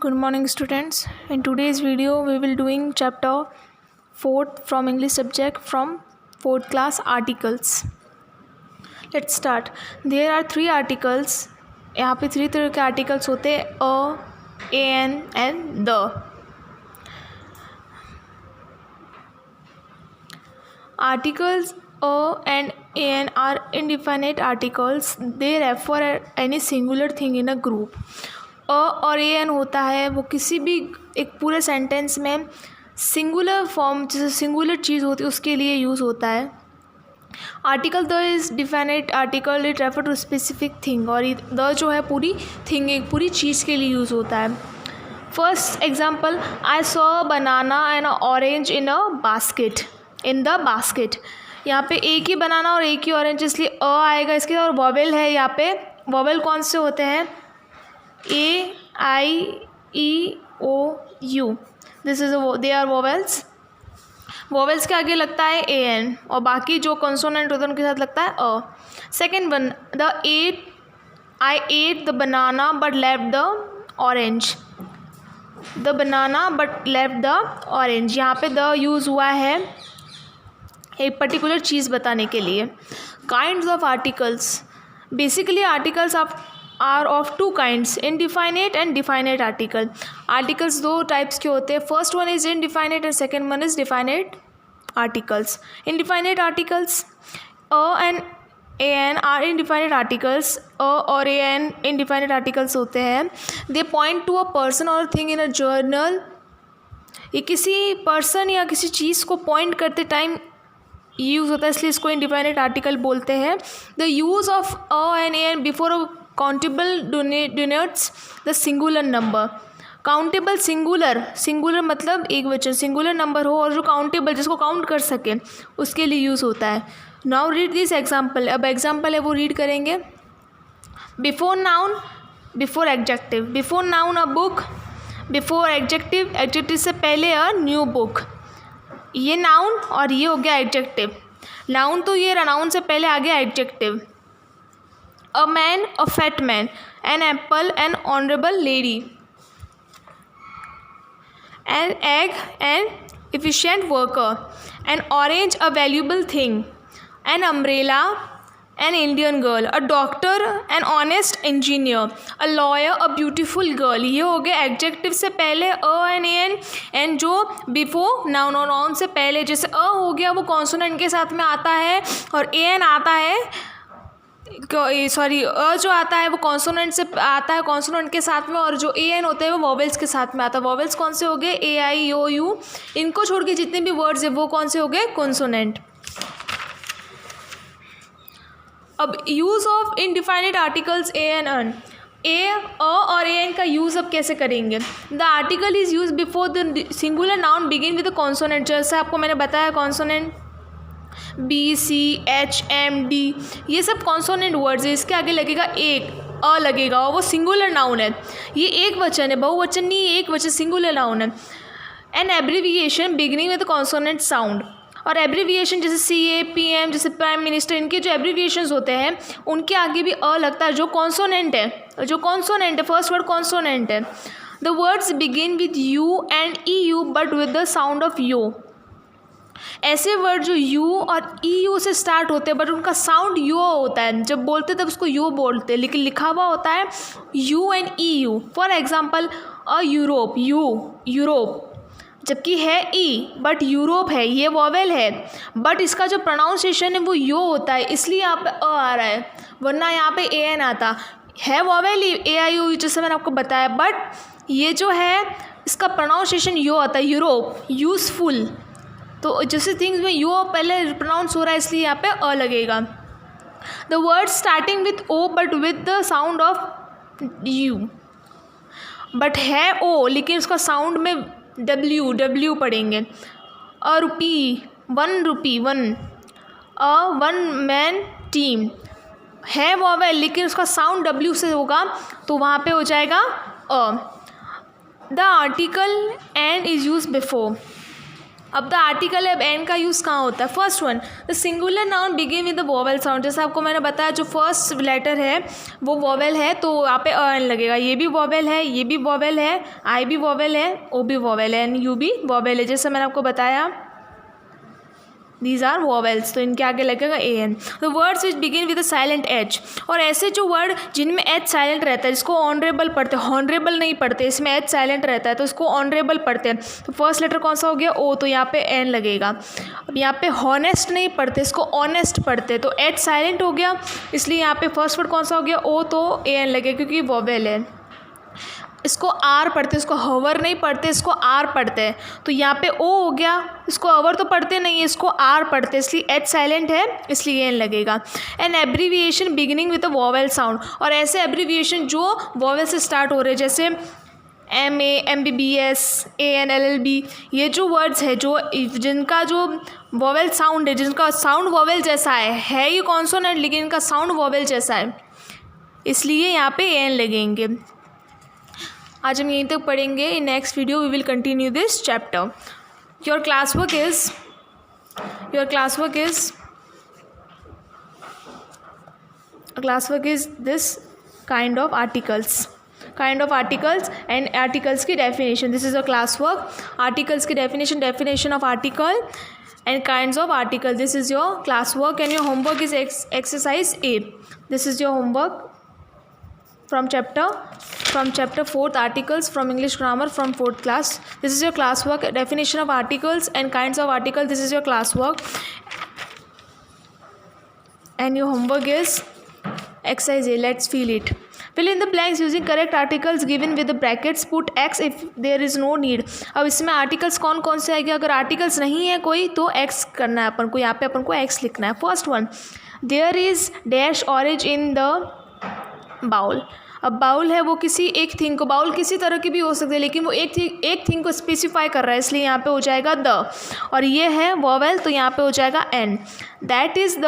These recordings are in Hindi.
Good morning students. In today's video we will doing chapter 4th from English subject from 4th class articles. Let's start. There are 3 articles. यहाँ पे 3 तरह के articles होते हैं a, an and the. Articles a and an are indefinite articles. They refer any singular thing in a group. अ और ए एन होता है वो किसी भी एक पूरे सेंटेंस में सिंगुलर फॉर्म जैसे सिंगुलर चीज़ होती है उसके लिए यूज़ होता है. Article the is definite article it refer to specific thing और द जो है पूरी थिंग एक पूरी चीज़ के लिए यूज़ होता है. First example I saw banana and orange in a basket in the basket. यहाँ पे एक ही बनाना और एक ही ऑरेंज इसलिए अ आएगा इसके और वॉवेल है. यहाँ पे वॉवेल कौन से होते हैं A, I, E, O, U. This is they are vowels. Vowels के आगे लगता है ए एन और बाकी जो कॉन्सोनेंट होते हैं उनके साथ लगता है a. Second one I ate the banana but left the orange. The banana but left the orange. यहाँ पे द यूज़ हुआ है एक पर्टिकुलर चीज़ बताने के लिए. Kinds of articles. Basically articles are of 2 kinds indefinite and definite article. Articles 2 types के होते हैं. First one is indefinite and second one is definite articles. Indefinite articles a and A N are indefinite articles. A और ए एन इनडिफाइनेट आर्टिकल्स होते हैं. They point to a person और थिंग इन अ जर्नल. ये किसी पर्सन या किसी चीज़ को पॉइंट करते टाइम यूज़ होता है इसलिए इसको इनडिफाइनेट आर्टिकल बोलते हैं. The use of a and A an before a countable denotes the singular number. Countable singular मतलब एक वचन सिंगुलर नंबर हो और जो काउंटेबल जिसको काउंट कर सके उसके लिए यूज़ होता है. Now read this example. अब एग्जाम्पल है वो रीड करेंगे. Before noun before adjective. Before noun a book. Before adjective adjective से पहले अ न्यू बुक. ये नाउन और ये हो गया एडजेक्टिव. नाउन तो ये नाउन से पहले आ गया adjective. A man, a fat man. An apple, an honorable lady. An egg, an efficient worker. An orange, a valuable thing. An umbrella, an Indian girl. A doctor, an honest engineer. A lawyer, a beautiful girl. ये हो गया एडजेक्टिव से पहले अ एन एन एंड जो बिफोर नाउन और नाउन से पहले जैसे अ हो गया वो कॉन्सोनेंट के साथ में आता है और ए एन आता है अ जो आता है वो कॉन्सोनेंट से आता है कॉन्सोनेंट के साथ में और जो ए एन होते हैं वो वॉवेल्स के साथ में आता है. वॉवेल्स कौन से हो गए ए आई ओ यू. इनको छोड़ के जितने भी वर्ड्स है वो कौन से हो गए कॉन्सोनेंट. अब use of indefinite articles A N an. A a और ए एन का यूज़ अब कैसे करेंगे. The article is use before the singular noun begin with the consonant. जैसे आपको मैंने बताया consonant B C H M D ये सब कॉन्सोनेंट वर्ड्स है. इसके आगे लगेगा एक अ लगेगा और वो सिंगुलर नाउन है. ये एक वचन है बहुवचन नहीं एक वचन सिंगुलर नाउन है. An abbreviation beginning with consonant sound. और एब्रीविएशन जैसे सी ए पी एम जैसे प्राइम मिनिस्टर इनके जो एब्रीविएशंस होते हैं उनके आगे भी अ लगता है जो कॉन्सोनेंट है फर्स्ट वर्ड कॉन्सोनेंट है. The words begin with U and E U but with the sound of yo. ऐसे वर्ड जो यू और ई यू से स्टार्ट होते हैं बट उनका साउंड यो होता है. जब बोलते तब उसको यो बोलते हैं लेकिन लिखा हुआ होता है you and E you. For example a Europe Europe जबकि है ई बट यूरोप है ये वॉवेल है बट इसका जो प्रोनाउंसिएशन है वो यो होता है इसलिए यहाँ पे अ आ रहा है वरना यहाँ पे ए एन आता है. वॉवेल ए आई यू जैसे मैंने आपको बताया बट ये जो है इसका प्रोनाउंसिएशन यो आता है. यूरोप यूज़फुल तो जैसे थिंग्स में यू पहले प्रोनाउंस हो रहा है इसलिए यहाँ पे अ लगेगा. The word starting with O but with the sound of U. But है ओ लेकिन उसका साउंड में डब्ल्यू पढ़ेंगे. A rupee one. A one man team. है वॉवेल लेकिन उसका साउंड डब्ल्यू से होगा तो वहाँ पे हो जाएगा a. The article an is use before. अब द आर्टिकल अब एन का यूज़ कहाँ होता है? First one, the singular noun begin with the vowel sound. जैसे आपको मैंने बताया जो फर्स्ट लेटर है वो वोवेल है तो यहाँ पे एन लगेगा। ये भी वोवेल है, ये भी वोवेल है, आई भी वोवेल है, ओ भी वोवेल है एंड यू भी वोवेल है, जैसे मैंने आपको बताया दीज आर वोवेल्स, तो इनके आगे लगेगा A N. The words which begin with a silent H, और ऐसे जो वर्ड जिनमें एच साइलेंट रहता है जिसको ऑनरेबल पढ़ते हैं, हॉनरेबल नहीं पढ़ते, इसमें एच साइलेंट रहता है तो इसको ऑनरेबल पढ़ते हैं। तो फर्स्ट लेटर कौन सा हो गया? ओ, तो यहाँ पे एन लगेगा। अब यहाँ पे हॉनेस्ट नहीं पढ़ते, इसको ऑनेस्ट पढ़ते हैं तो एच साइलेंट हो गया, इसलिए यहाँ पे फर्स्ट वर्ड कौन सा हो गया? ओ, तो ए एन लगेगा क्योंकि वोवेल है। इसको आर पढ़ते, इसको हवर नहीं पढ़ते, इसको आर पढ़ते हैं तो यहाँ पे ओ हो गया। इसको हवर तो पढ़ते नहीं है, इसको आर पढ़ते, इसलिए एच साइलेंट है इसलिए एन लगेगा। An abbreviation beginning with a vowel sound, और ऐसे एब्रीविएशन जो वोवेल से स्टार्ट हो रहे हैं जैसे MA, MBBS, AN, LLB, ये जो वर्ड्स है जो जिनका जो वोवेल साउंड है, जिनका साउंड वोवेल जैसा है ये कॉन्सोनेंट लेकिन इनका साउंड वोवेल जैसा है, इसलिए यहाँ पे एन लगेंगे। आज हम यहीं तक पढ़ेंगे। In next video we will continue this chapter. Your class work is this kind of articles and articles की definition. This is your class work. Articles की definition of article and kinds of article, this is your class work and your homework is exercise 8. This is your homework from chapter 4th, articles from English grammar from 4th class. This is your classwork. Definition of articles and kinds of articles, this is your classwork and your homework is exercise A. Let's feel it. Fill in the blanks using correct articles given with the brackets. Put X if there is no need. अब इसमें आर्टिकल्स कौन कौन से आएंगे? अगर आर्टिकल्स नहीं है कोई तो X करना है अपन को, यहाँ पे अपन को X लिखना है। First one, there is dash orange in the bowl. अब बाउल है वो किसी एक थिंग को, बाउल किसी तरह की भी हो सकती है लेकिन वो एक थिंग को स्पेसिफाई कर रहा है इसलिए यहाँ पे हो जाएगा द, और ये है वोवेल तो यहाँ पे हो जाएगा an. That is the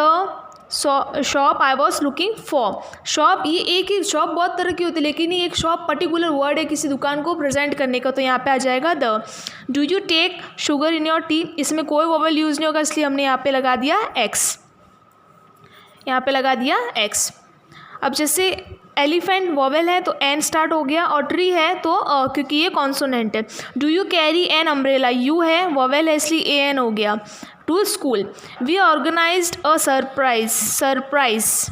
shop I was looking for. Shop, ये एक ही शॉप बहुत तरह की होती है लेकिन ये एक शॉप पर्टिकुलर वर्ड है किसी दुकान को प्रेजेंट करने का, तो यहाँ पे आ जाएगा the. Do you take sugar in your tea, इसमें कोई वोवेल यूज़ नहीं होगा इसलिए हमने यहाँ पे लगा दिया एक्स, यहाँ पे लगा दिया एक्स। अब जैसे एलिफेंट वोवेल है तो एन स्टार्ट हो गया, और ट्री है तो क्योंकि ये कॉन्सोनेंट है। Do you carry an umbrella, U है वोवेल है इसलिए ए एन हो गया। To school, we organised a surprise,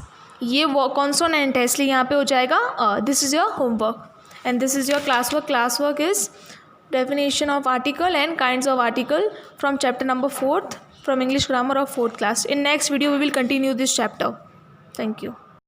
ये वो कॉन्सोनेंट है इसलिए यहाँ पे हो जाएगा this is your homework and this is your class work is definition of article and kinds of article from chapter number 4th from English grammar of 4th class. In next video we will continue this chapter. Thank you.